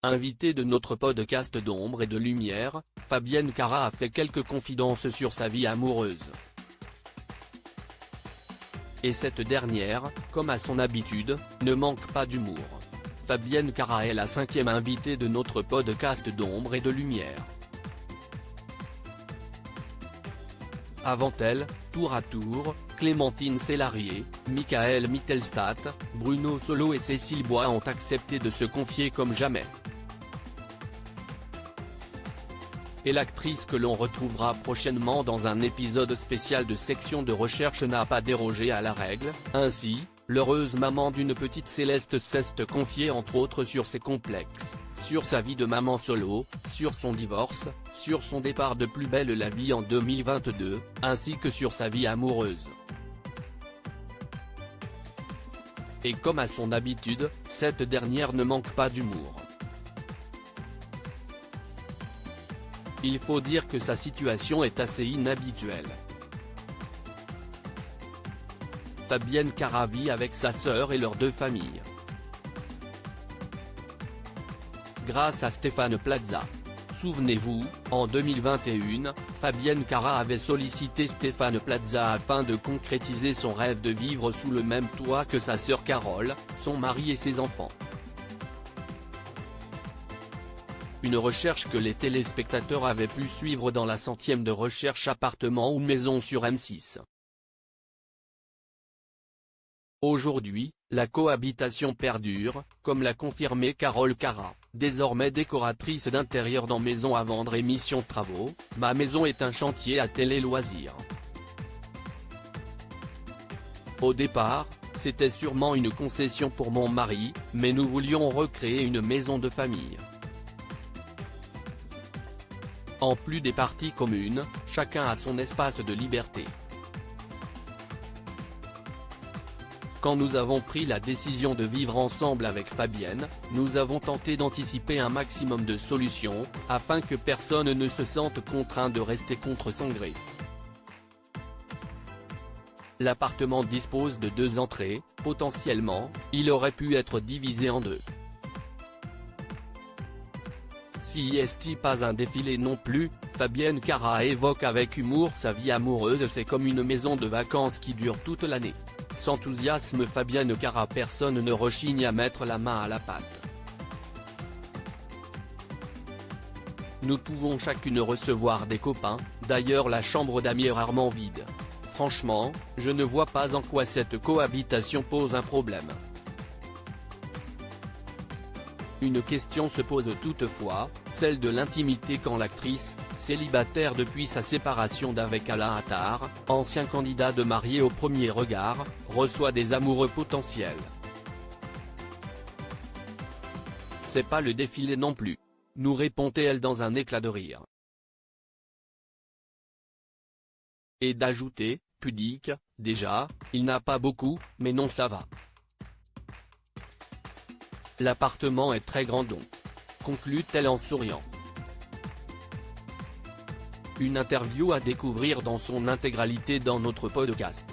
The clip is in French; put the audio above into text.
Invitée de notre podcast d'ombre et de lumière, Fabienne Cara a fait quelques confidences sur sa vie amoureuse. Et cette dernière, comme à son habitude, ne manque pas d'humour. Fabienne Cara est la 5e invitée de notre podcast d'ombre et de lumière. Avant elle, tour à tour, Clémentine Célarié, Michael Mittelstadt, Bruno Solo et Cécile Bois ont accepté de se confier comme jamais. Et l'actrice que l'on retrouvera prochainement dans un épisode spécial de Section de recherche n'a pas dérogé à la règle. Ainsi, l'heureuse maman d'une petite Céleste s'est confiée entre autres sur ses complexes, sur sa vie de maman solo, sur son divorce, sur son départ de Plus belle la vie en 2022, ainsi que sur sa vie amoureuse. Et comme à son habitude, cette dernière ne manque pas d'humour. Il faut dire que sa situation est assez inhabituelle. Fabienne Cara vit avec sa sœur et leurs 2 familles. Grâce à Stéphane Plaza. Souvenez-vous, en 2021, Fabienne Cara avait sollicité Stéphane Plaza afin de concrétiser son rêve de vivre sous le même toit que sa sœur Carole, son mari et ses enfants. Une recherche que les téléspectateurs avaient pu suivre dans la 100e de recherche appartement ou maison sur M6. Aujourd'hui, la cohabitation perdure, comme l'a confirmé Carole Cara, désormais décoratrice d'intérieur dans Maison à vendre et Mission Travaux. Ma maison est un chantier à Télé Loisirs. Au départ, c'était sûrement une concession pour mon mari, mais nous voulions recréer une maison de famille. En plus des parties communes, chacun a son espace de liberté. Quand nous avons pris la décision de vivre ensemble avec Fabienne, nous avons tenté d'anticiper un maximum de solutions, afin que personne ne se sente contraint de rester contre son gré. L'appartement dispose de 2 entrées, potentiellement, il aurait pu être divisé en 2. Si est pas un défilé non plus, Fabienne Cara évoque avec humour sa vie amoureuse. C'est comme une maison de vacances qui dure toute l'année. S'enthousiasme Fabienne Cara. Personne ne rechigne à mettre la main à la pâte. Nous pouvons chacune recevoir des copains, d'ailleurs la chambre d'amis est rarement vide. Franchement, je ne vois pas en quoi cette cohabitation pose un problème. Une question se pose toutefois, celle de l'intimité quand l'actrice, célibataire depuis sa séparation d'avec Alain Attard, ancien candidat de Marié au premier regard, reçoit des amoureux potentiels. C'est pas le défilé non plus, nous répond-elle dans un éclat de rire. Et d'ajouter, pudique, déjà, il n'a pas beaucoup, mais non ça va. L'appartement est très grand donc. Conclut-elle en souriant. Une interview à découvrir dans son intégralité dans notre podcast.